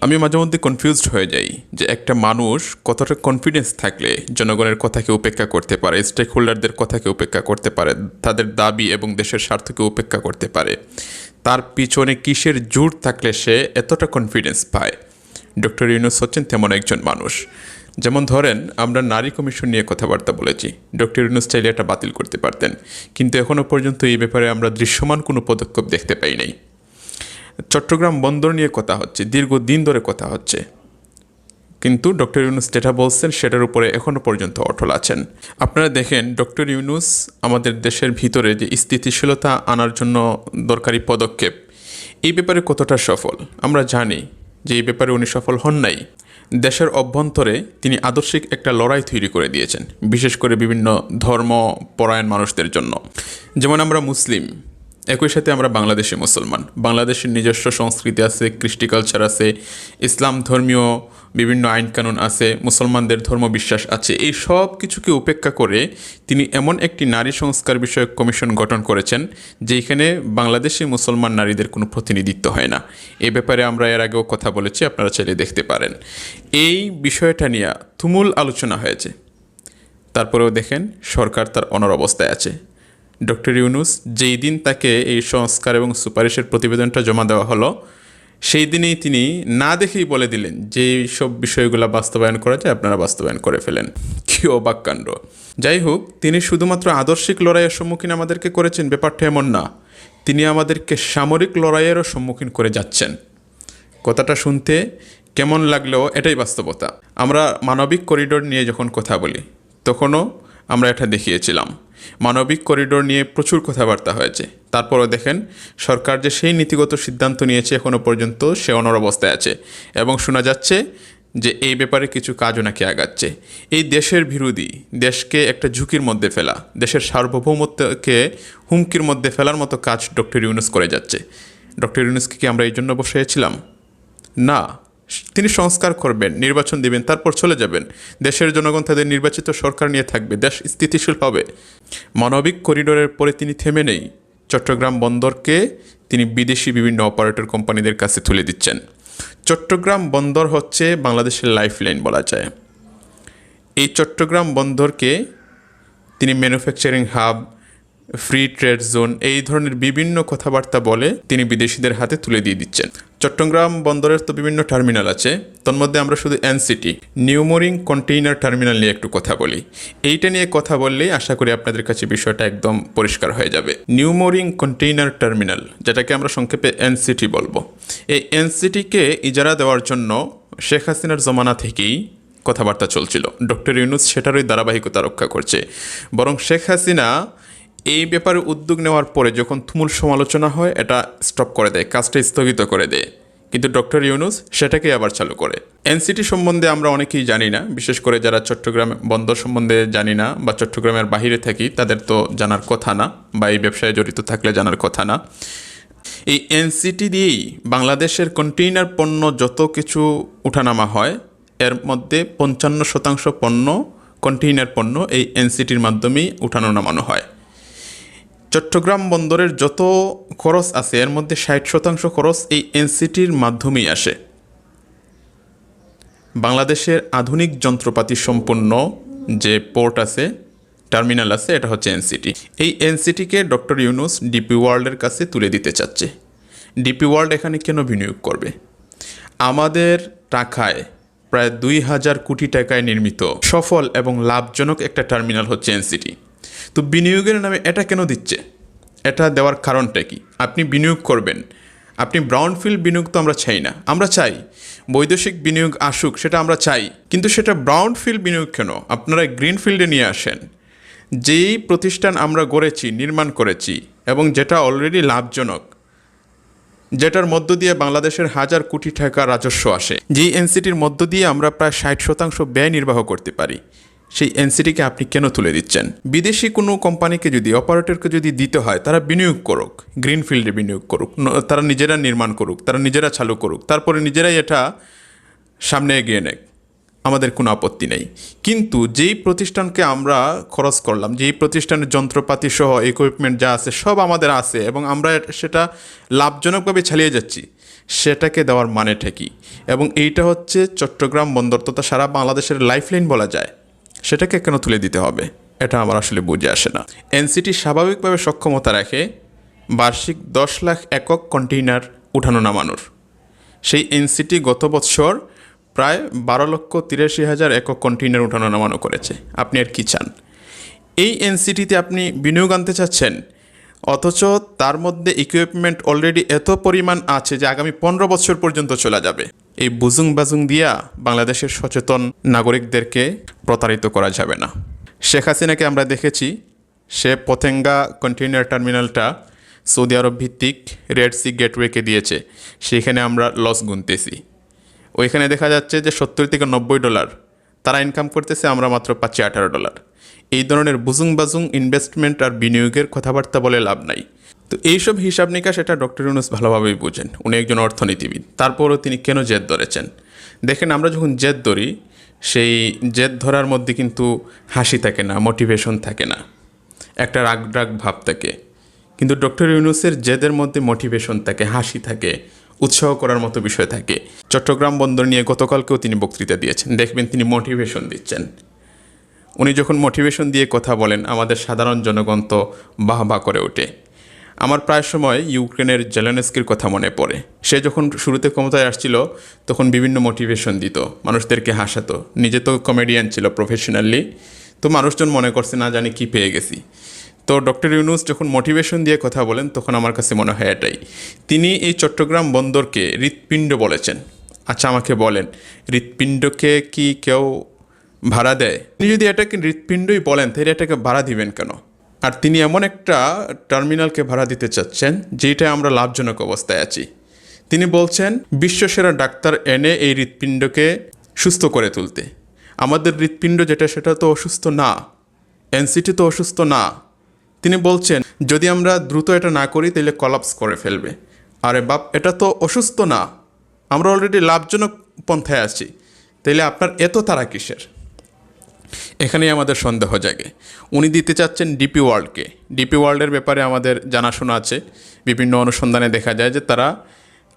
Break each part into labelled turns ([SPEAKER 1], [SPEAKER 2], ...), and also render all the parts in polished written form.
[SPEAKER 1] আমি মাঝে মধ্যে কনফিউজড হয়ে যাই যে একটা মানুষ কতটা কনফিডেন্স থাকলে জনগণের কথাকে উপেক্ষা করতে পারে, স্টেক হোল্ডারদের কথাকে উপেক্ষা করতে পারে, তাদের দাবি এবং দেশের স্বার্থকে উপেক্ষা করতে পারে। তার পিছনে কিসের জোর থাকলে সে এতটা কনফিডেন্স পায়? ডক্টর ইউনূস হচ্ছেন তেমন একজন মানুষ। যেমন ধরেন, আমরা নারী কমিশন নিয়ে কথাবার্তা বলেছি, ডক্টর ইউনূস চাইলে এটা বাতিল করতে পারতেন, কিন্তু এখনও পর্যন্ত এই ব্যাপারে আমরা দৃশ্যমান কোনো পদক্ষেপ দেখতে পাই নাই। চট্টগ্রাম বন্দর নিয়ে কথা হচ্ছে, দীর্ঘদিন ধরে কথা হচ্ছে, কিন্তু ডক্টর ইউনূস যেটা বলছেন সেটার উপরে এখনও পর্যন্ত অটল আছেন। আপনারা দেখেন, ডক্টর ইউনূস আমাদের দেশের ভিতরে যে স্থিতিশীলতা আনার জন্য দরকারি পদক্ষেপ, এই ব্যাপারে কতটা সফল আমরা জানি যে এই ব্যাপারে উনি সফল হন নাই। দেশের অভ্যন্তরে তিনি আদর্শিক একটা লড়াই তৈরি করে দিয়েছেন, বিশেষ করে বিভিন্ন ধর্মপরায়ণ মানুষদের জন্য। যেমন আমরা মুসলিম, একই সাথে আমরা বাংলাদেশি মুসলমান, বাংলাদেশের নিজস্ব সংস্কৃতি আছে, কৃষ্টি কালচার আছে, ইসলাম ধর্মীয় বিভিন্ন আইনকানুন আছে, মুসলমানদের ধর্মবিশ্বাস আছে। এই সব কিছুকে উপেক্ষা করে তিনি এমন একটি নারী সংস্কার বিষয়ক কমিশন গঠন করেছেন যেখানে বাংলাদেশি মুসলমান নারীদের কোনো প্রতিনিধিত্ব হয় না। এ ব্যাপারে আমরা এর আগেও কথা বলেছি, আপনারা চাইলে দেখতে পারেন। এই বিষয়টা নিয়ে তুমুল আলোচনা হয়েছে, তারপরেও দেখেন সরকার তার অনড় আছে। ডক্টর ইউনূস যেই দিন তাকে এই সংস্কার এবং সুপারিশের প্রতিবেদনটা জমা দেওয়া হলো, সেই দিনেই তিনি না দেখেই বলে দিলেন যে এই সব বিষয়গুলো বাস্তবায়ন করা যায়, আপনারা বাস্তবায়ন করে ফেলেন। কী অবাক কাণ্ড! যাই হোক, তিনি শুধুমাত্র আদর্শিক লড়াইয়ের সম্মুখীন আমাদেরকে করেছেন ব্যাপারটা এমন না, তিনি আমাদেরকে সামরিক লড়াইয়েরও সম্মুখীন করে যাচ্ছেন। কথাটা শুনতে কেমন লাগলেও এটাই বাস্তবতা। আমরা মানবিক করিডোর নিয়ে যখন কথা বলি তখনও আমরা এটা দেখিয়েছিলাম। মানবিক করিডোর নিয়ে প্রচুর কথাবার্তা হয়েছে, তারপরও দেখেন সরকার যে সেই নীতিগত সিদ্ধান্ত নিয়েছে এখনও পর্যন্ত সে অনড় অবস্থায় আছে, এবং শোনা যাচ্ছে যে এই ব্যাপারে কিছু কাজও নাকি আগাচ্ছে। এই দেশের বিরোধী, দেশকে একটা ঝুঁকির মধ্যে ফেলা, দেশের সার্বভৌমত্বকে হুমকির মধ্যে ফেলার মতো কাজ ডক্টর ইউনূস করে যাচ্ছে। ডক্টর ইউনূসকে কি আমরা এই জন্য বসিয়েছিলাম? না, তিনি সংস্কার করবেন, নির্বাচন দিবেন, তারপর চলে যাবেন। দেশের জনগণ তাদের নির্বাচিত সরকার নিয়ে থাকবে, দেশ স্থিতিশীল হবে। মানবিক করিডোরের পরে তিনি থেমে নেই, চট্টগ্রাম বন্দরকে তিনি বিদেশি বিভিন্ন অপারেটর কোম্পানিদের কাছে তুলে দিচ্ছেন। চট্টগ্রাম বন্দর হচ্ছে বাংলাদেশের লাইফলাইন বলা যায়। এই চট্টগ্রাম বন্দরকে তিনি manufacturing hub, free trade zone, এই ধরনের বিভিন্ন কথাবার্তা বলে তিনি বিদেশিদের হাতে তুলে দিয়ে দিচ্ছেন। চট্টগ্রাম বন্দরের তো বিভিন্ন টার্মিনাল আছে, তন্মধ্যে আমরা শুধু NCT, new mooring container terminal নিয়ে একটু কথা বলি। এইটা নিয়ে কথা বললেই আশা করি আপনাদের কাছে বিষয়টা একদম পরিষ্কার হয়ে যাবে। নিউ মোরিং কন্টেইনার টার্মিনাল, যেটাকে আমরা সংক্ষেপে এনসিটি বলবো, এই এনসিটিকে ইজারা দেওয়ার জন্য শেখ হাসিনার জমানা থেকেই কথাবার্তা চলছিল। ডক্টর ইউনূস সেটারই ধারাবাহিকতা রক্ষা করছে। বরং শেখ হাসিনা এই ব্যাপারে উদ্যোগ নেওয়ার পরে যখন তুমুল সমালোচনা হয়, এটা স্টপ করে দেয়, কাজটা স্থগিত করে দেয়। কিন্তু ডক্টর ইউনূস সেটাকেই আবার চালু করে। এনসিটি সম্বন্ধে আমরা অনেকেই জানি না, বিশেষ করে যারা চট্টগ্রাম বন্দর সম্বন্ধে জানি না বা চট্টগ্রামের বাহিরে থাকি, তাদের তো জানার কথা না, বা এই ব্যবসায় জড়িত থাকলে জানার কথা না। এই এনসিটি দিয়েই বাংলাদেশের কন্টেইনার পণ্য যত কিছু উঠানামা হয়, এর মধ্যে 55% পণ্য, কন্টেইনার পণ্য এই এনসিটির মাধ্যমেই উঠানো নামানো হয়। চট্টগ্রাম বন্দরের যত খরচ আছে এর মধ্যে 60% খরচ এই এনসিটির মাধ্যমেই আসে। বাংলাদেশের আধুনিক যন্ত্রপাতি সম্পন্ন যে পোর্ট আছে, টার্মিনাল আছে, এটা হচ্ছে এনসিটি। এই এনসিটিকে ডক্টর ইউনূস ডিপি ওয়ার্ল্ডের কাছে তুলে দিতে চাচ্ছে। ডিপি ওয়ার্ল্ড এখানে কেন বিনিয়োগ করবে? আমাদের টাকায় প্রায় 2000 কোটি টাকায় নির্মিত সফল এবং লাভজনক একটা টার্মিনাল হচ্ছে এনসিটি। তো বিনিয়োগের নামে এটা কেন দিচ্ছে? এটা দেওয়ার কারণটা কি? আপনি বিনিয়োগ করবেন, আপনি ব্রাউনফিল্ড বিনিয়োগ তো আমরা চাই না, আমরা চাই বৈদেশিক বিনিয়োগ আসুক, সেটা আমরা চাই, কিন্তু সেটা ব্রাউনফিল্ড বিনিয়োগ কেন? আপনারা গ্রিনফিল্ডে নিয়ে আসেন। যেই প্রতিষ্ঠান আমরা গড়েছি, নির্মাণ করেছি এবং যেটা অলরেডি লাভজনক, যেটার মধ্য দিয়ে বাংলাদেশের 1000 কোটি টাকা রাজস্ব আসে, যেই এনসিটির মধ্য দিয়ে আমরা প্রায় 60% ব্যয় নির্বাহ করতে পারি, সেই এনসিটিকে আপনি কেন তুলে দিচ্ছেন? বিদেশি কোনো কোম্পানিকে যদি, অপারেটরকে যদি দিতে হয়, তারা বিনিয়োগ করুক, গ্রিনফিল্ডে বিনিয়োগ করুক, তারা নিজেরা নির্মাণ করুক, তারা নিজেরা চালু করুক, তারপরে নিজেরাই এটা সামনে এগিয়ে নেক, আমাদের কোনো আপত্তি নেই। কিন্তু যেই প্রতিষ্ঠানকে আমরা খরচ করলাম, যেই প্রতিষ্ঠানের যন্ত্রপাতি সহ ইকুইপমেন্ট যা আছে সব আমাদের আছে এবং আমরা সেটা লাভজনকভাবে চালিয়ে যাচ্ছি, সেটাকে দেওয়ার মানেটা কী, এবং এইটা হচ্ছে চট্টগ্রাম বন্দর তথা সারা বাংলাদেশের লাইফলাইন বলা যায়, সেটাকে কেন তুলে দিতে হবে, এটা আমার আসলে বুঝে আসে না। এনসিটি স্বাভাবিকভাবে সক্ষমতা রাখে বার্ষিক 10 লাখ একক কন্টেইনার উঠানো নামানোর। সেই এনসিটি গত বছর প্রায় 12,83,000 একক কন্টেইনার উঠানো নামানো করেছে। আপনি আর কি চান? এই এনসিটিতে আপনি বিনিয়োগ আনতে চাচ্ছেন, অথচ তার মধ্যে ইকুইপমেন্ট অলরেডি এত পরিমাণ আছে যে আগামী 15 বছর পর্যন্ত চলে যাবে। এই বুজুং বাজুং দিয়া বাংলাদেশের সচেতন নাগরিকদেরকে প্রতারিত করা যাবে না। শেখ হাসিনাকে আমরা দেখেছি, সে পতেঙ্গা কন্টেইনার টার্মিনালটা সৌদি আরব ভিত্তিক রেড সি গেটওয়েকে দিয়েছে, সেখানে আমরা লস গুনতেছি। ওইখানে দেখা যাচ্ছে যে $70 থেকে $90 তারা ইনকাম করতেছে, আমরা মাত্র পাচ্ছি $18। এই ধরনের বুজুং বাজুং ইনভেস্টমেন্ট আর বিনিয়োগের কথাবার্তা বলে লাভ নাই। তো এইসব হিসাব নিকাশ এটা ডক্টর ইউনূস ভালোভাবেই বুঝেন, উনি একজন অর্থনীতিবিদ। তারপরও তিনি কেন জেদ ধরেছেন? দেখেন, আমরা যখন জেদ ধরি, সেই জেদ ধরার মধ্যে কিন্তু হাসি থাকে না, মোটিভেশন থাকে না, একটা রাগ রাগ ভাব থাকে। কিন্তু ডক্টর ইউনূসের জেদের মধ্যে মোটিভেশন থাকে, হাসি থাকে, উৎসাহ করার মতো বিষয় থাকে। চট্টগ্রাম বন্দর নিয়ে গতকালকেও তিনি বক্তৃতা দিয়েছেন, দেখবেন তিনি মোটিভেশন দিচ্ছেন। উনি যখন মোটিভেশন দিয়ে কথা বলেন, আমাদের সাধারণ জনগণ তো বাহ বাহ করে ওঠে। আমার প্রায় সময় ইউক্রেনের জেলেনস্কির কথা মনে পড়ে। সে যখন শুরুতে ক্ষমতায় আসছিল, তখন বিভিন্ন মোটিভেশন দিত, মানুষদেরকে হাসাতো। নিজে তো কমেডিয়ান ছিল প্রফেশনালি, তো মানুষজন মনে করছে না জানি কি পেয়ে গেছি। তো ডক্টর ইউনূস যখন মোটিভেশন দিয়ে কথা বলেন, তখন আমার কাছে মনে হয় এটাই। তিনি এই চট্টগ্রাম বন্দরকে হৃৎপিণ্ড বলেছেন। আচ্ছা, আমাকে বলেন, হৃৎপিণ্ডকে কি কেউ ভাড়া দেয়? তিনি যদি এটাকে হৃৎপিণ্ডই বলেন, তাহলে এটাকে ভাড়া দিবেন কেন? আর তিনি এমন একটা টার্মিনালকে ভাড়া দিতে চাচ্ছেন যেটা আমরা লাভজনক অবস্থায় আছি। তিনি বলছেন বিশ্বসেরা ডাক্তার এনে এই হৃৎপিণ্ডকে সুস্থ করে তুলতে। আমাদের হৃৎপিণ্ড যেটা, সেটা তো অসুস্থ না, এনসিটি তো অসুস্থ না। তিনি বলছেন যদি আমরা দ্রুত এটা না করি তাহলে কলাপস করে ফেলবে। আরে বাপ, এটা তো অসুস্থ না, আমরা অলরেডি লাভজনক পন্থায় আছি, তাইলে আপনার এত তাড়া কিসের? এখানেই আমাদের সন্দেহ জাগে। উনি দিতে চাচ্ছেন ডিপি ওয়ার্ল্ডকে। ডিপি ওয়ার্ল্ডের ব্যাপারে আমাদের জানাশোনা আছে, বিভিন্ন অনুসন্ধানে দেখা যায় যে তারা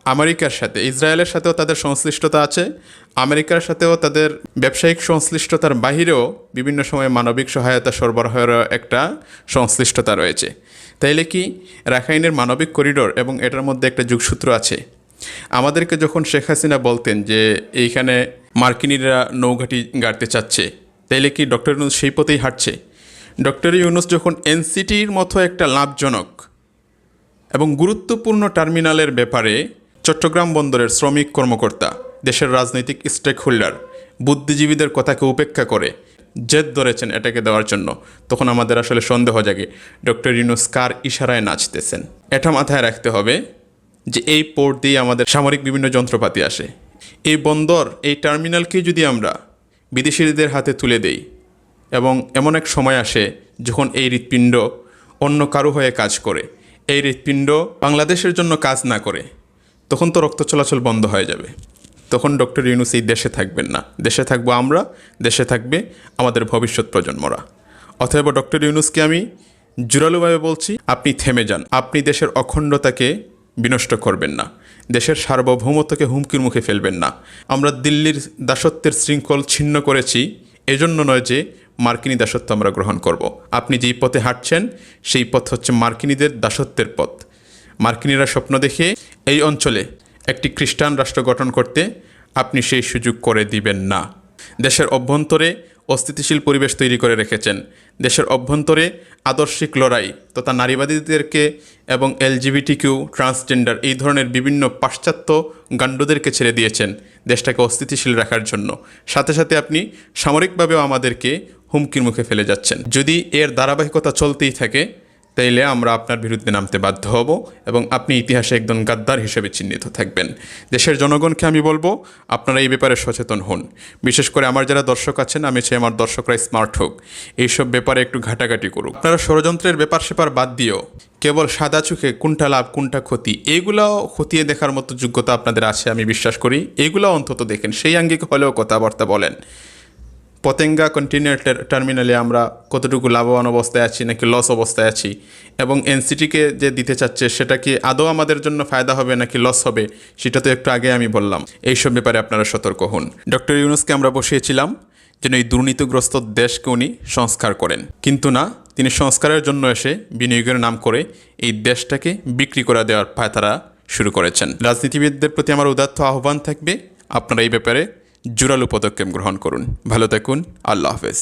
[SPEAKER 1] আমেরিকার সাথে, ইসরায়েলের সাথেও তাদের সংশ্লিষ্টতা আছে, আমেরিকার সাথেও তাদের ব্যবসায়িক সংশ্লিষ্টতার বাহিরেও বিভিন্ন সময় মানবিক সহায়তা সরবরাহের একটা সংশ্লিষ্টতা রয়েছে। তাইলে কি রাখাইনের মানবিক করিডোর এবং এটার মধ্যে একটা যোগসূত্র আছে? আমাদেরকে যখন শেখ হাসিনা বলতেন যে এইখানে মার্কিনিরা নৌঘাঁটি গাড়তে চাচ্ছে, তাইলে কি ডক্টর ইউনূস সেই পথেই হাঁটছে? ডক্টর ইউনূস যখন এনসিটির মতো একটা লাভজনক এবং গুরুত্বপূর্ণ টার্মিনালের ব্যাপারে চট্টগ্রাম বন্দরের শ্রমিক কর্মকর্তা, দেশের রাজনৈতিক স্টেক হোল্ডার, বুদ্ধিজীবীদের কথাকে উপেক্ষা করে জেদ ধরেছেন এটাকে দেওয়ার জন্য, তখন আমাদের আসলে সন্দেহ জাগে ডক্টর ইউনূস কার ইশারায় নাচতেছেন। এটা মাথায় রাখতে হবে যে এই পোর্ট দিয়ে আমাদের সামরিক বিভিন্ন যন্ত্রপাতি আসে। এই বন্দর, এই টার্মিনালকে যদি আমরা বিদেশিদের হাতে তুলে দেই এবং এমন এক সময় আসে যখন এই হৃৎপিণ্ড অন্য কারো হয়ে কাজ করে, এই হৃৎপিণ্ড বাংলাদেশের জন্য কাজ না করে, তখন তো রক্ত চলাচল বন্ধ হয়ে যাবে। তখন ডক্টর ইউনূস এই দেশে থাকবেন না, দেশে থাকবো আমরা, দেশে থাকবে আমাদের ভবিষ্যৎ প্রজন্মরা। অতএব ডক্টর ইউনূসকে আমি জোরালোভাবে বলছি, আপনি থেমে যান। আপনি দেশের অখণ্ডতাকে বিনষ্ট করবেন না, দেশের সার্বভৌমত্বকে হুমকির মুখে ফেলবেন না। আমরা দিল্লির দাসত্বের শৃঙ্খল ছিন্ন করেছি, এজন্য নয় যে মার্কিনী দাসত্ব আমরা গ্রহণ করব। আপনি যেই পথে হাঁটছেন সেই পথ হচ্ছে মার্কিনীদের দাসত্বের পথ। মার্কিনীরা স্বপ্ন দেখে এই অঞ্চলে একটি খ্রিস্টান রাষ্ট্র গঠন করতে আপনি সেই সুযোগ করে দিবেন না। দেশের অভ্যন্তরে অস্থিতিশীল পরিবেশ তৈরি করে রেখেছেন, দেশের অভ্যন্তরে আদর্শিক লড়াই তথা নারীবাদীদেরকে এবং এলজিবিটিকিউ, ট্রান্সজেন্ডার এই ধরনের বিভিন্ন পাশ্চাত্য গান্ডুদেরকে ছেড়ে দিয়েছেন দেশটাকে অস্থিতিশীল রাখার জন্য। সাথে সাথে আপনি সামরিকভাবেও আমাদেরকে হুমকির মুখে ফেলে যাচ্ছেন। যদি এর ধারাবাহিকতা চলতেই থাকে, তাইলে আমরা আপনার বিরুদ্ধে নামতে বাধ্য হব এবং আপনি ইতিহাসে একজন গাদ্দার হিসেবে চিহ্নিত থাকবেন। দেশের জনগণকে আমি বলবো, আপনারা এই ব্যাপারে সচেতন হন। বিশেষ করে আমার যারা দর্শক আছেন, আমি চাই আমার দর্শকরা স্মার্ট হোক, এইসব ব্যাপারে একটু ঘাটাঘাটি করুক। আপনারা ষড়যন্ত্রের ব্যাপার সেপার বাদ দিয়েও কেবল সাদা চোখে কোনটা লাভ কোনটা ক্ষতি, এইগুলাও খতিয়ে দেখার মতো যোগ্যতা আপনাদের আছে আমি বিশ্বাস করি। এইগুলো অন্তত দেখেন, সেই আঙ্গিকে হলেও কথাবার্তা বলেন। পতেঙ্গা কন্টেইনার টার্মিনালে আমরা কতটুকু লাভবান অবস্থায় আছি নাকি লস অবস্থায় আছি, এবং এনসিটিকে যে দিতে চাচ্ছে সেটা কি আদৌ আমাদের জন্য ফায়দা হবে নাকি লস হবে, সেটা তো একটু আগে আমি বললাম। এইসব ব্যাপারে আপনারা সতর্ক হন। ডক্টর ইউনূসকে আমরা বসিয়েছিলাম যেন এই দুর্নীতিগ্রস্ত দেশকে উনি সংস্কার করেন, কিন্তু না, তিনি সংস্কারের জন্য এসে বিনিয়োগের নাম করে এই দেশটাকে বিক্রি করে দেওয়ার পায়তারা শুরু করেছেন। রাজনীতিবিদদের প্রতি আমার উদাত্ত আহ্বান থাকবে, আপনারা এই ব্যাপারে জোরালো পদক্ষেপ গ্রহণ করুন। ভালো থাকুন, আল্লাহ হাফেজ।